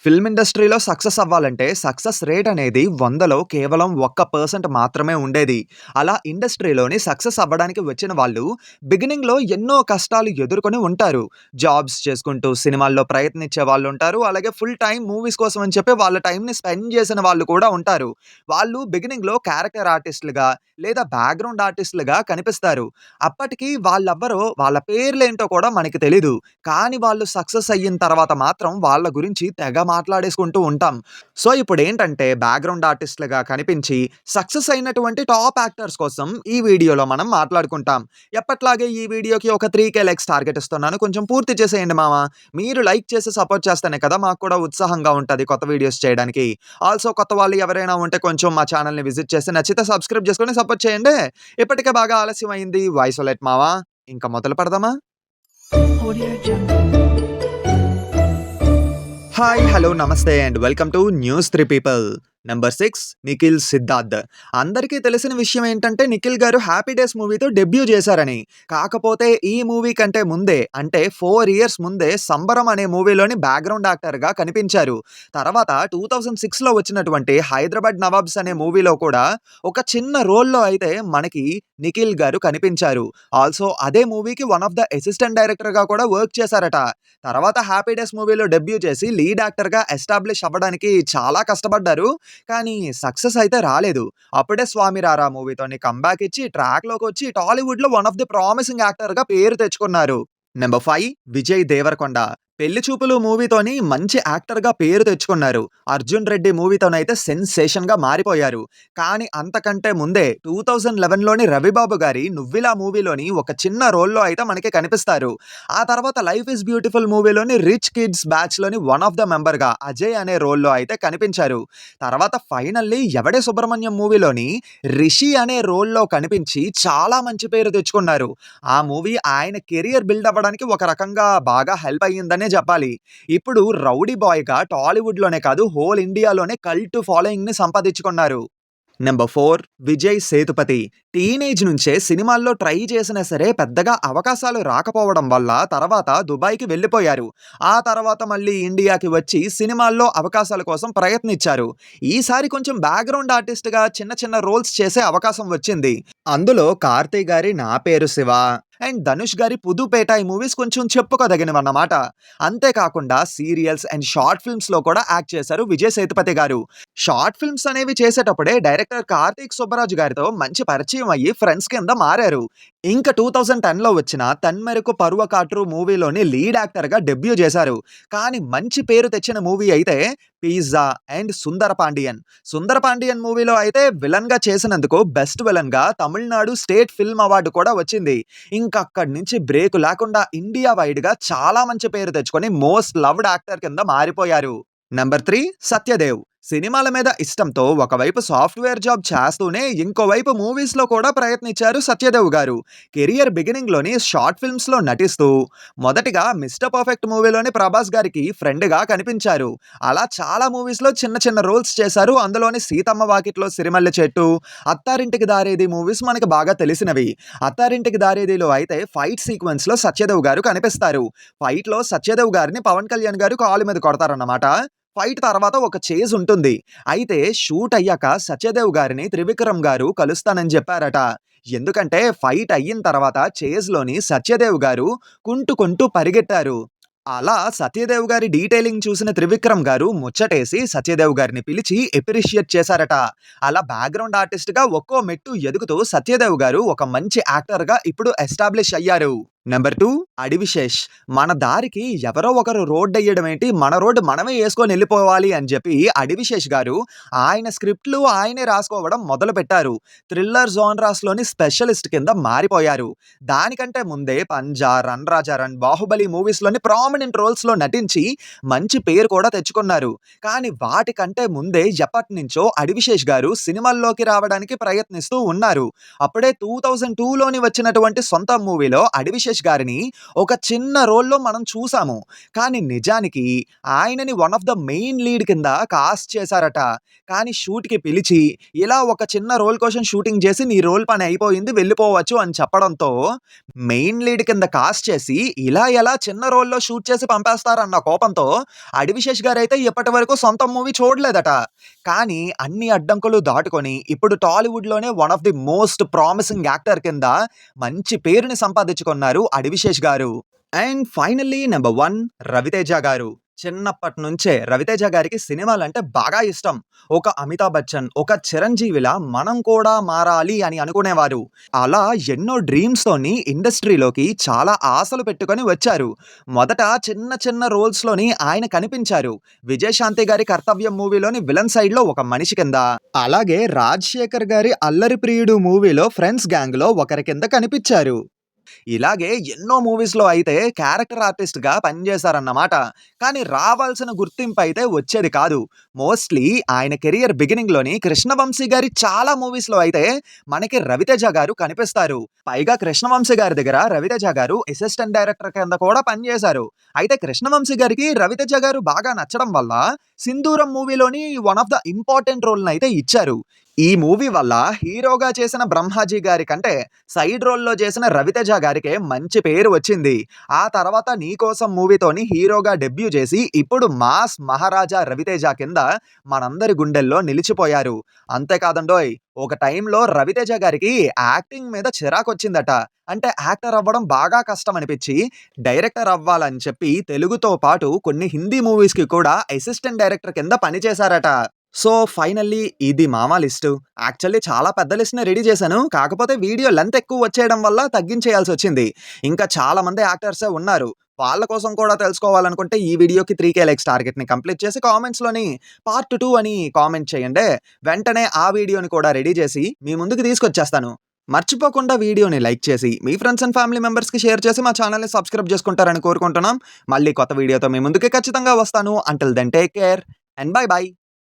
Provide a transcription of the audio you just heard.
Film ఇండస్ట్రీలో success అవ్వాలంటే success rate అనేది 100లో కేవలం 1% మాత్రమే ఉండేది. అలా ఇండస్ట్రీలోని సక్సెస్ అవ్వడానికి వచ్చిన వాళ్ళు బిగినింగ్‌లో ఎన్నో కష్టాలు ఎదుర్కొని ఉంటారు. జాబ్స్ చేసుకుంటూ సినిమాల్లో ప్రయత్నించే వాళ్ళుంటారు. అలాగే ఫుల్ టైమ్ మూవీస్ కోసం అని చెప్పి వాళ్ళ టైమ్‌ని స్పెండ్ చేసిన వాళ్ళు కూడా ఉంటారు. వాళ్ళు బిగినింగ్‌లో క్యారెక్టర్ ఆర్టిస్ట్‌లుగా లేదా బ్యాక్‌గ్రౌండ్ ఆర్టిస్ట్‌లుగా కనిపిస్తారు. అప్పటికి వాళ్ళెవ్వరో వాళ్ళ పేర్లేంటో కూడా మనకి తెలీదు. కానీ వాళ్ళు సక్సెస్ అయిన తర్వాత మాత్రం వాళ్ళ గురించి తెగ మాట్లాడేసుకుంటూ ఉంటాం. సో, ఇప్పుడేంటంటే బ్యాక్‌గ్రౌండ్ ఆర్టిస్ట్‌లుగా కనిపించి సక్సెస్ అయినటువంటి టాప్ యాక్టర్స్ కోసం ఈ వీడియోలో మనం మాట్లాడుకుంటాం. ఎప్పట్లాగే ఈ వీడియోకి ఒక 3,000 లైక్స్ టార్గెట్ ఇస్తున్నాను. కొంచెం పూర్తి చేసేయండి మామ. మీరు లైక్ చేసి సపోర్ట్ చేస్తేనే కదా మాకు కూడా ఉత్సాహంగా ఉంటది కొత్త వీడియోస్ చేయడానికి. ఆల్సో కొత్త వాళ్ళు ఎవరైనా ఉంటే కొంచెం మా ఛానెల్‌ని విజిట్ చేసి నచ్చితే సబ్స్క్రైబ్ చేసుకొని సపోర్ట్ చేయండి. ఇప్పటికే బాగా ఆలస్యం అయింది. వాయిస్ ఓలెట్ మామ. ఇంక మొదలు పెడదామా? Audio Jungle. హాయ్, హలో, నమస్తే and welcome to news 3 people. Number 6 Nikhil Siddharth. అందరికీ తెలిసిన విషయం ఏంటంటే నిఖిల్ గారు 'హ్యాపీ డేస్' మూవీతో డెబ్యూ చేశారని. కాకపోతే ఈ మూవీ కంటే ముందే అంటే 4 ఇయర్స్ ముందే 'సంబరం' అనే మూవీలోని బ్యాక్‌గ్రౌండ్ యాక్టర్‌గా కనిపించారు. తర్వాత 2006లో వచ్చినటువంటి 'హైదరాబాద్ నవాబ్స్' అనే మూవీలో కూడా ఒక చిన్న రోల్‌లో అయితే మనకి నిఖిల్ గారు కనిపించారు. ఆల్సో అదే మూవీకి వన్ ఆఫ్ ద అసిస్టెంట్ డైరెక్టర్‌గా కూడా వర్క్ చేశారట. తర్వాత 'హ్యాపీ డేస్' మూవీలో డెబ్యూ చేసి లీడ్ యాక్టర్‌గా ఎస్టాబ్లిష్ అవ్వడానికి చాలా కష్టపడ్డారు. కానీ సక్సెస్ అయితే రాలేదు. అప్పుడే 'స్వామి రారా' మూవీతోని కమ్‌బ్యాక్ ఇచ్చి ట్రాక్‌లోకొచ్చి టాలీవుడ్‌లో వన్ ఆఫ్ ది ప్రామిసింగ్ యాక్టర్‌గా పేరు తెచ్చుకున్నారు. నంబర్ 5 విజయ్ దేవరకొండ. 'పెళ్లి చూపులు' మూవీతోని మంచి యాక్టర్‌గా పేరు తెచ్చుకున్నారు. 'అర్జున్ రెడ్డి' మూవీతోనైతే సెన్సేషన్‌గా మారిపోయారు. కానీ అంతకంటే ముందే 2011లోని రవిబాబు గారి 'నువ్విలా' మూవీలోని ఒక చిన్న రోల్‌లో అయితే మనకి కనిపిస్తారు. ఆ తర్వాత 'లైఫ్ ఈజ్ బ్యూటిఫుల్' మూవీలోని 'రిచ్ కిడ్స్ బ్యాచ్‌లోని వన్ ఆఫ్ ద మెంబర్‌గా అజయ్ అనే రోల్‌లో అయితే కనిపించారు. తర్వాత ఫైనల్లీ 'ఎవడే సుబ్రహ్మణ్యం' మూవీలోని 'రిషి' అనే రోల్‌లో కనిపించి చాలా మంచి పేరు తెచ్చుకున్నారు. ఆ మూవీ ఆయన కెరియర్ బిల్డ్ అవ్వడానికి ఒక రకంగా బాగా హెల్ప్ అయ్యిందనే చెప్పాలి. ఇప్పుడు 'రౌడీ బాయ్‌గా' టాలీవుడ్‌లోనే కాదు హోల్ ఇండియాలోనే కల్ట్ ఫాలోయింగ్‌ని సంపాదించుకున్నారు. నంబర్ 4 విజయ్ సేతుపతి. టీనేజ్ నుంచే సినిమాల్లో ట్రై చేసినా సరే పెద్దగా అవకాశాలు రాకపోవడం వల్ల తర్వాత దుబాయ్‌కి వెళ్ళిపోయారు. ఆ తర్వాత మళ్ళీ ఇండియాకి వచ్చి సినిమాల్లో అవకాశాల కోసం ప్రయత్నించారు. ఈసారి కొంచెం బ్యాక్‌గ్రౌండ్ ఆర్టిస్ట్‌గా చిన్న చిన్న రోల్స్ చేసే అవకాశం వచ్చింది. అందులో కార్తీ గారి 'నా పేరు శివ' అండ్ ధనుష్ గారి 'పుదుపేట' ఈ మూవీస్ కొంచెం చెప్పుకోదగినవన్నమాట. అంతేకాకుండా సీరియల్స్ అండ్ షార్ట్ ఫిల్మ్స్‌లో కూడా యాక్ట్ చేశారు విజయ్ సేతుపతి గారు. షార్ట్ ఫిల్మ్స్ అనేవి చేసేటప్పుడే డైరెక్టర్ కార్తీక్ సుబ్బరాజు గారితో మంచి పరిచయం అయ్యి ఫ్రెండ్స్ కింద మారారు. ఇంకా 2010లో వచ్చిన 'తన్మెరకు పరువ కాట్రు' మూవీలోని లీడ్ యాక్టర్‌గా డెబ్యూ చేశారు. కానీ మంచి పేరు తెచ్చిన మూవీ అయితే 'పిజ్జా' అండ్ 'సుందర పాండియన్'. 'సుందర పాండియన్' మూవీలో అయితే విలన్‌గా చేసినందుకు బెస్ట్ విలన్‌గా తమిళనాడు స్టేట్ ఫిల్మ్ అవార్డు కూడా వచ్చింది. ఇంకక్కడి నుంచి బ్రేక్ లేకుండా ఇండియా వైడ్‌గా చాలా మంచి పేరు తెచ్చుకొని మోస్ట్ లవ్డ్ యాక్టర్ కింద మారిపోయారు. నంబర్ 3 సత్యదేవ్. సినిమాల మీద ఇష్టంతో ఒకవైపు సాఫ్ట్‌వేర్ జాబ్ చేస్తూనే ఇంకోవైపు మూవీస్‌లో కూడా ప్రయత్నించారు సత్యదేవ్ గారు. కెరియర్ బిగినింగ్‌లోని షార్ట్ ఫిల్మ్స్‌లో నటిస్తూ మొదటిగా 'మిస్టర్ పర్ఫెక్ట్' మూవీలోని ప్రభాస్ గారికి ఫ్రెండ్‌గా కనిపించారు. అలా చాలా మూవీస్‌లో చిన్న చిన్న రోల్స్ చేశారు. అందులోని 'సీతమ్మ వాకిట్లో సిరిమల్లె చెట్టు', 'అత్తారింటికి దారేది' మూవీస్ మనకు బాగా తెలిసినవి. 'అత్తారింటికి దారేదిలో' అయితే ఫైట్ సీక్వెన్స్‌లో సత్యదేవ్ గారు కనిపిస్తారు. ఫైట్‌లో సత్యదేవ్ గారిని పవన్ కళ్యాణ్ గారు కాలు మీద కొడతారన్నమాట. ఫైట్ తర్వాత ఒక చేజ్ ఉంటుంది. అయితే షూట్ అయ్యాక సత్యదేవ్ గారిని త్రివిక్రమ్ గారు కలుస్తానని చెప్పారట. ఎందుకంటే ఫైట్ అయిన తర్వాత చేజ్‌లోని సత్యదేవ్ గారు కుంటుకుంటూ పరిగెట్టారు. అలా సత్యదేవ్ గారి డీటెయిలింగ్ చూసిన త్రివిక్రమ్ గారు ముచ్చటేసి సత్యదేవ్ గారిని పిలిచి అప్రిషియేట్ చేశారట. అలా బ్యాక్‌గ్రౌండ్ ఆర్టిస్ట్‌గా ఒక్కో మెట్టు ఎదుగుతూ సత్యదేవ్ గారు ఒక మంచి యాక్టర్‌గా ఇప్పుడు ఎస్టాబ్లిష్ అయ్యారు. నంబర్ 2 అడివిశేష్. మన దారికి ఎవరో ఒకరు రోడ్డెయ్యడం ఏంటి, మన రోడ్డు మనమే యేసుకొని ఎళ్ళిపోవాలి అని చెప్పి అడివిశేష్ గారు ఆయన స్క్రిప్ట్‌లు ఆయనే రాసుకోవడం మొదలుపెట్టారు. థ్రిల్లర్ జోనరాస్‌లోని స్పెషలిస్ట్ కింద మారిపోయారు. దానికంటే ముందే 'పంజా', 'రన్ రాజా రన్', 'బాహుబలి' మూవీస్‌లోని ప్రామినెంట్ రోల్స్‌లో నటించి మంచి పేరు కూడా తెచ్చుకున్నారు. కానీ వాటికంటే ముందే ఎప్పటినుంచో అడివిశేష్ గారు సినిమాల్లోకి రావడానికి ప్రయత్నిస్తూ ఉన్నారు. అప్పుడే 2002లోని వచ్చినటువంటి 'సొంతం' మూవీలో అడివిశేష్ అడివిశేష్ గారిని ఒక చిన్న రోల్‌లో మనం చూసాము. కానీ నిజానికి ఆయనని one of the main lead కింద కాస్ట్ చేశారట. కానీ షూట్‌కి పిలిచి, ఇలా ఒక చిన్న రోల్ కోసం షూటింగ్ చేసి నీ రోల్ పని అయిపోయింది వెళ్ళిపోవచ్చు అని చెప్పడంతో, మెయిన్ లీడ్ కింద కాస్ట్ చేసి, ఇలా ఎలా చిన్న రోల్‌లో షూట్ చేసి పంపేస్తారన్న కోపంతో అడివిశేష్ గారైతే ఇప్పటివరకు సొంత మూవీ చూడలేదట. కానీ అన్ని అడ్డంకులు దాటుకొని ఇప్పుడు టాలీవుడ్‌లోనే one of the most promising actor కింద మంచి పేరుని సంపాదించుకున్నారు అడివిశేష్ గారు. అండ్ ఫైనల్లీ నంబర్ 1 రవితేజ గారు. చిన్నప్పటి నుంచే రవితేజ గారికి సినిమాలంటే బాగా ఇష్టం. ఒక అమితాబ్ బచ్చన్, ఒక చిరంజీవిలా మనం కూడా మారాలి అని అనుకునేవారు. అలా ఎన్నో డ్రీమ్స్‌తోని ఇండస్ట్రీలోకి చాలా ఆశలు పెట్టుకొని వచ్చారు. మొదట చిన్న చిన్న రోల్స్‌లోని ఆయన కనిపించారు. విజయశాంతి గారి 'కర్తవ్యం' మూవీలోని విలన్ సైడ్‌లో ఒక మనిషి కింద, అలాగే రాజశేఖర్ గారి 'అల్లరి ప్రియుడు' మూవీలో ఫ్రెండ్స్ గ్యాంగ్‌లో ఒకరి కింద కనిపించారు. ఇలాగే ఎన్నో మూవీస్‌లో అయితే క్యారెక్టర్ ఆర్టిస్ట్‌గా పనిచేశారన్నమాట. కానీ రావాల్సిన గుర్తింపయితే వచ్చేది కాదు. మోస్ట్‌లీ ఆయన కెరియర్ బిగినింగ్‌లోని 'కృష్ణవంశీ' గారి చాలా మూవీస్‌లో అయితే మనకి రవితేజ గారు కనిపిస్తారు. పైగా 'కృష్ణవంశీ' గారి దగ్గర రవితేజ గారు అసిస్టెంట్ డైరెక్టర్ కింద కూడా పనిచేశారు. అయితే 'కృష్ణవంశీ' గారికి రవితేజ గారు బాగా నచ్చడం వల్ల 'సింధూరం' మూవీలోని వన్ ఆఫ్ ద ఇంపార్టెంట్ రోల్‌నయితే ఇచ్చారు. ఈ మూవీ వల్ల హీరోగా చేసిన 'బ్రహ్మాజీ' గారి కంటే సైడ్ రోల్‌లో చేసిన రవితేజ గారికే మంచి పేరు వచ్చింది. ఆ తర్వాత 'నీకోసం' మూవీతోని హీరోగా డెబ్యూ చేసి ఇప్పుడు మాస్ మహారాజా రవితేజ కింద మనందరి గుండెల్లో నిలిచిపోయారు. అంతేకాదండోయ్! ఒక టైంలో రవితేజ గారికి యాక్టింగ్ మీద చిరాకొచ్చిందట. అంటే యాక్టర్ అవ్వడం బాగా కష్టం అనిపిచ్చి డైరెక్టర్ అవ్వాలని చెప్పి తెలుగుతో పాటు కొన్ని హిందీ మూవీస్‌కి కూడా అసిస్టెంట్ డైరెక్టర్ కింద పనిచేశారట. సో, ఫైనల్లీ ఇది మామ లిస్టు. యాక్చువల్లీ చాలా పెద్ద లిస్ట్‌నే రెడీ చేశాను. కాకపోతే వీడియో లెంత్ ఎక్కువ వచ్చేయడం వల్ల తగ్గించేయాల్సొచ్చింది. ఇంకా చాలా మంది యాక్టర్సే ఉన్నారు. వాళ్ళ కోసం కూడా తెలుసుకోవాలనుకుంటే ఈ వీడియోకి 3,000 లైక్స్ టార్గెట్‌ని కంప్లీట్ చేసి కామెంట్స్‌లోని పార్ట్ 2 అని కామెంట్ చేయండి. వెంటనే ఆ వీడియోని కూడా రెడీ చేసి మీ ముందుకు తీసుకొచ్చేస్తాను. మర్చిపోకుండా వీడియోని లైక్ చేసి, మీ ఫ్రెండ్స్ అండ్ ఫ్యామిలీ మెంబర్స్‌కి షేర్ చేసి మా ఛానెల్‌ని సబ్స్క్రైబ్ చేసుకుంటారని కోరుకుంటున్నాం. మళ్ళీ కొత్త వీడియోతో మీ ముందుకి ఖచ్చితంగా వస్తాను. Until then take care and bye by.